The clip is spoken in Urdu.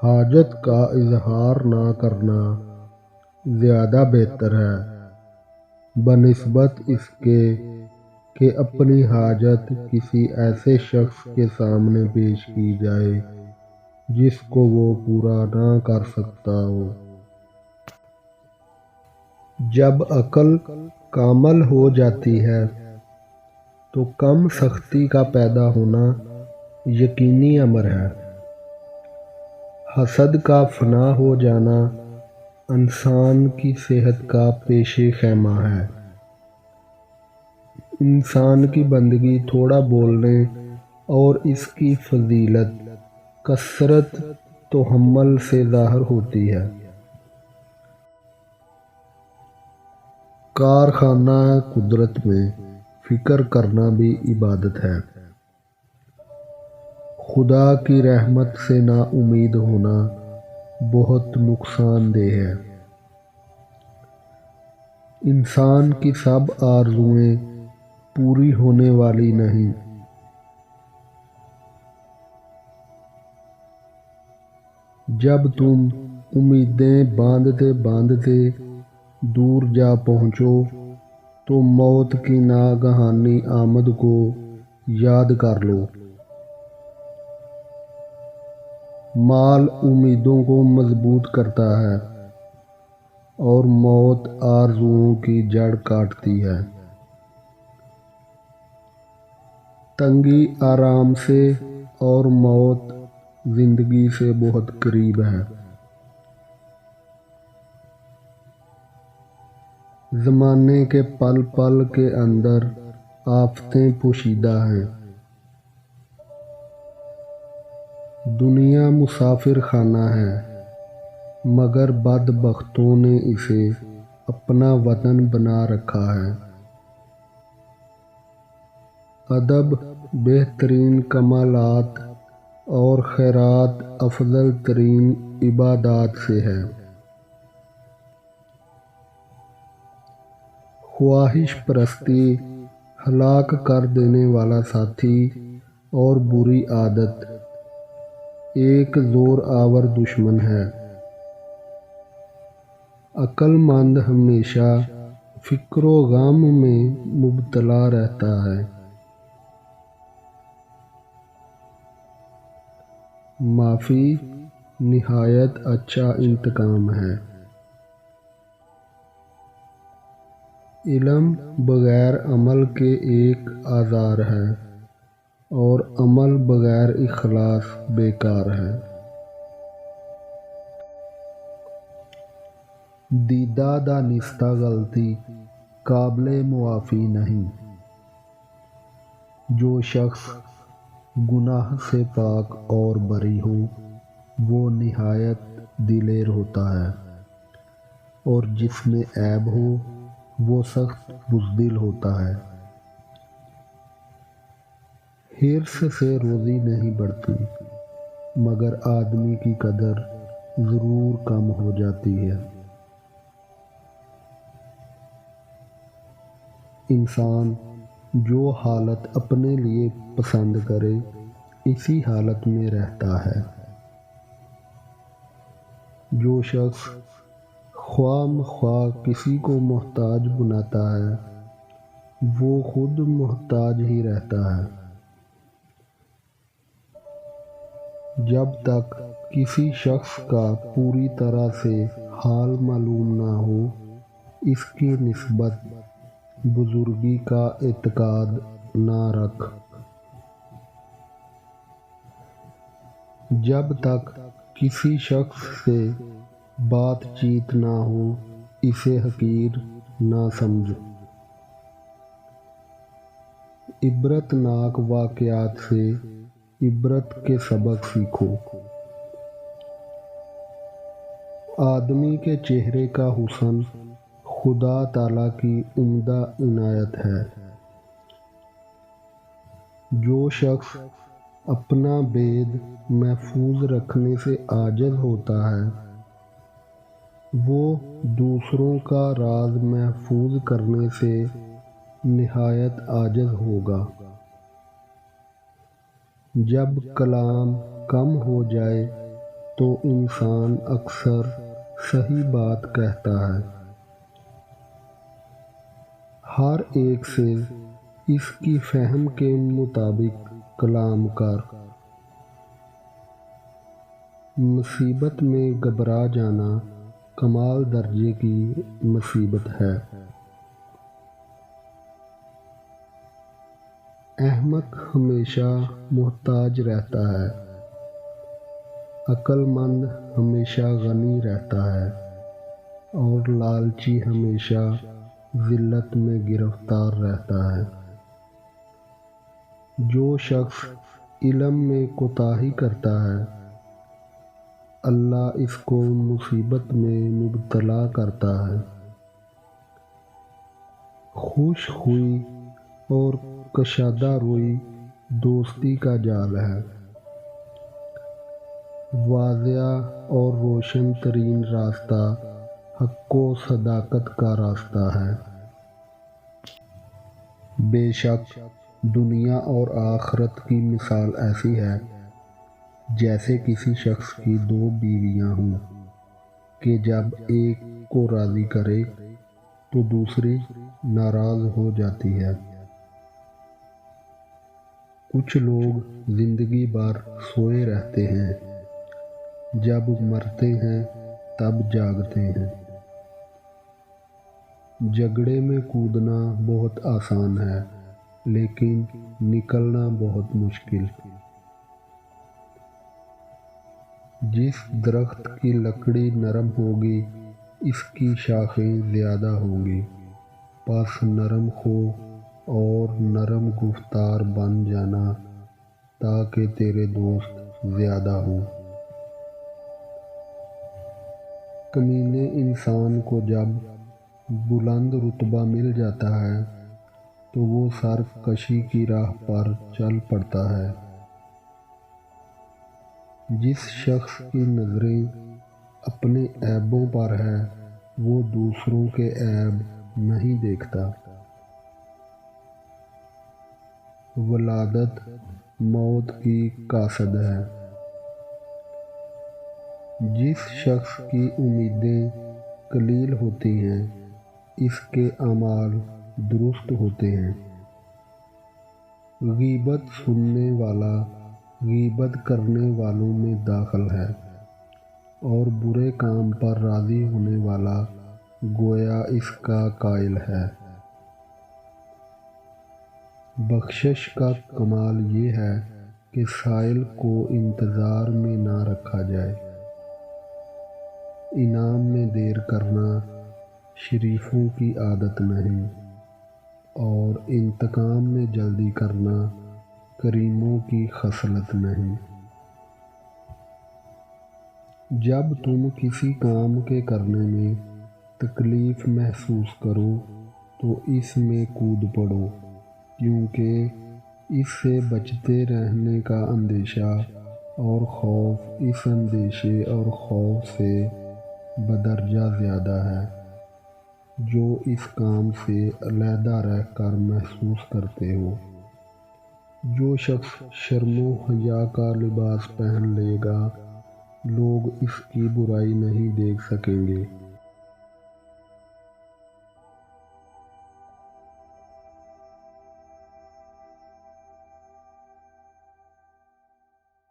حاجت کا اظہار نہ کرنا زیادہ بہتر ہے بنسبت اس کے کہ اپنی حاجت کسی ایسے شخص کے سامنے پیش کی جائے جس کو وہ پورا نہ کر سکتا ہو۔ جب عقل کامل ہو جاتی ہے تو کم سختی کا پیدا ہونا یقینی امر ہے۔ حسد کا فنا ہو جانا انسان کی صحت کا پیش خیمہ ہے۔ انسان کی بندگی تھوڑا بولنے اور اس کی فضیلت کثرت تحمل سے ظاہر ہوتی ہے۔ کارخانہ قدرت میں فکر کرنا بھی عبادت ہے۔ خدا کی رحمت سے نا امید ہونا بہت نقصان دہ ہے۔ انسان کی سب آرزوئیں پوری ہونے والی نہیں۔ جب تم امیدیں باندھتے باندھتے دور جا پہنچو تو موت کی ناگہانی آمد کو یاد کر لو۔ مال امیدوں کو مضبوط کرتا ہے اور موت آرزوؤں کی جڑ کاٹتی ہے۔ تنگی آرام سے اور موت زندگی سے بہت قریب ہے۔ زمانے کے پل پل کے اندر آفتیں پوشیدہ ہیں۔ دنیا مسافر خانہ ہے مگر بدبختوں نے اسے اپنا وطن بنا رکھا ہے۔ ادب بہترین کمالات اور خیرات افضل ترین عبادات سے ہے۔ خواہش پرستی ہلاک کر دینے والا ساتھی اور بری عادت ایک زور آور دشمن ہے۔ عقل مند ہمیشہ فکر و غم میں مبتلا رہتا ہے۔ معافی نہایت اچھا انتقام ہے۔ علم بغیر عمل کے ایک آزار ہے اور عمل بغیر اخلاص بیکار ہے۔ دیدہ دانستہ غلطی قابل معافی نہیں۔ جو شخص گناہ سے پاک اور بری ہو وہ نہایت دلیر ہوتا ہے اور جس میں عیب ہو وہ سخت بزدل ہوتا ہے۔ حرص سے روزی نہیں بڑھتی مگر آدمی کی قدر ضرور کم ہو جاتی ہے۔ انسان جو حالت اپنے لیے پسند کرے اسی حالت میں رہتا ہے۔ جو شخص خواہ مخواہ کسی کو محتاج بناتا ہے وہ خود محتاج ہی رہتا ہے۔ جب تک کسی شخص کا پوری طرح سے حال معلوم نہ ہو اس کی نسبت بزرگی کا اعتقاد نہ رکھ۔ جب تک کسی شخص سے بات چیت نہ ہو اسے حقیر نہ سمجھ۔ عبرت ناک واقعات سے عبرت کے سبق سیکھو۔ آدمی کے چہرے کا حسن خدا تعالیٰ کی عمدہ عنایت ہے۔ جو شخص اپنا بید محفوظ رکھنے سے عاجز ہوتا ہے وہ دوسروں کا راز محفوظ کرنے سے نہایت عاجز ہوگا۔ جب کلام کم ہو جائے تو انسان اکثر صحیح بات کہتا ہے۔ ہر ایک سے اس کی فہم کے مطابق کلام کر۔ مصیبت میں گھبرا جانا کمال درجے کی مصیبت ہے۔ احمق ہمیشہ محتاج رہتا ہے، عقل مند ہمیشہ غنی رہتا ہے، اور لالچی ہمیشہ ذلت میں گرفتار رہتا ہے۔ جو شخص علم میں کوتاہی کرتا ہے، اللہ اس کو مصیبت میں مبتلا کرتا ہے۔ خوش خوئی اور کشادہ روئی دوستی کا جال ہے۔ واضح اور روشن ترین راستہ حق و صداقت کا راستہ ہے۔ بے شک دنیا اور آخرت کی مثال ایسی ہے جیسے کسی شخص کی دو بیویاں ہوں کہ جب ایک کو راضی کرے تو دوسری ناراض ہو جاتی ہے۔ کچھ لوگ زندگی بھر سوئے رہتے ہیں، جب مرتے ہیں تب جاگتے ہیں۔ جھگڑے میں کودنا بہت آسان ہے، لیکن نکلنا بہت مشکل۔ جس درخت کی لکڑی نرم ہوگی اس کی شاخیں زیادہ ہوں گی، پس نرم خو اور نرم گفتار بن جانا تاکہ تیرے دوست زیادہ ہوں۔ کمینے انسان کو جب بلند رتبہ مل جاتا ہے تو وہ سرکشی کی راہ پر چل پڑتا ہے۔ جس شخص کی نظریں اپنے عیبوں پر ہے وہ دوسروں کے عیب نہیں دیکھتا۔ ولادت موت کی کاسد ہے۔ جس شخص کی امیدیں قلیل ہوتی ہیں اس کے اعمال درست ہوتے ہیں۔ غیبت سننے والا غیبت کرنے والوں میں داخل ہے، اور برے کام پر راضی ہونے والا گویا اس کا قائل ہے۔ بخشش کا کمال یہ ہے کہ سائل کو انتظار میں نہ رکھا جائے۔ انعام میں دیر کرنا شریفوں کی عادت نہیں، اور انتقام میں جلدی کرنا کریموں کی خصلت نہیں۔ جب تم کسی کام کے کرنے میں تکلیف محسوس کرو تو اس میں کود پڑو، کیونکہ اس سے بچتے رہنے کا اندیشہ اور خوف اس اندیشے اور خوف سے بدرجہ زیادہ ہے جو اس کام سے علیحدہ رہ کر محسوس کرتے ہو۔ جو شخص شرم و حیا کا لباس پہن لے گا لوگ اس کی برائی نہیں دیکھ سکیں گے۔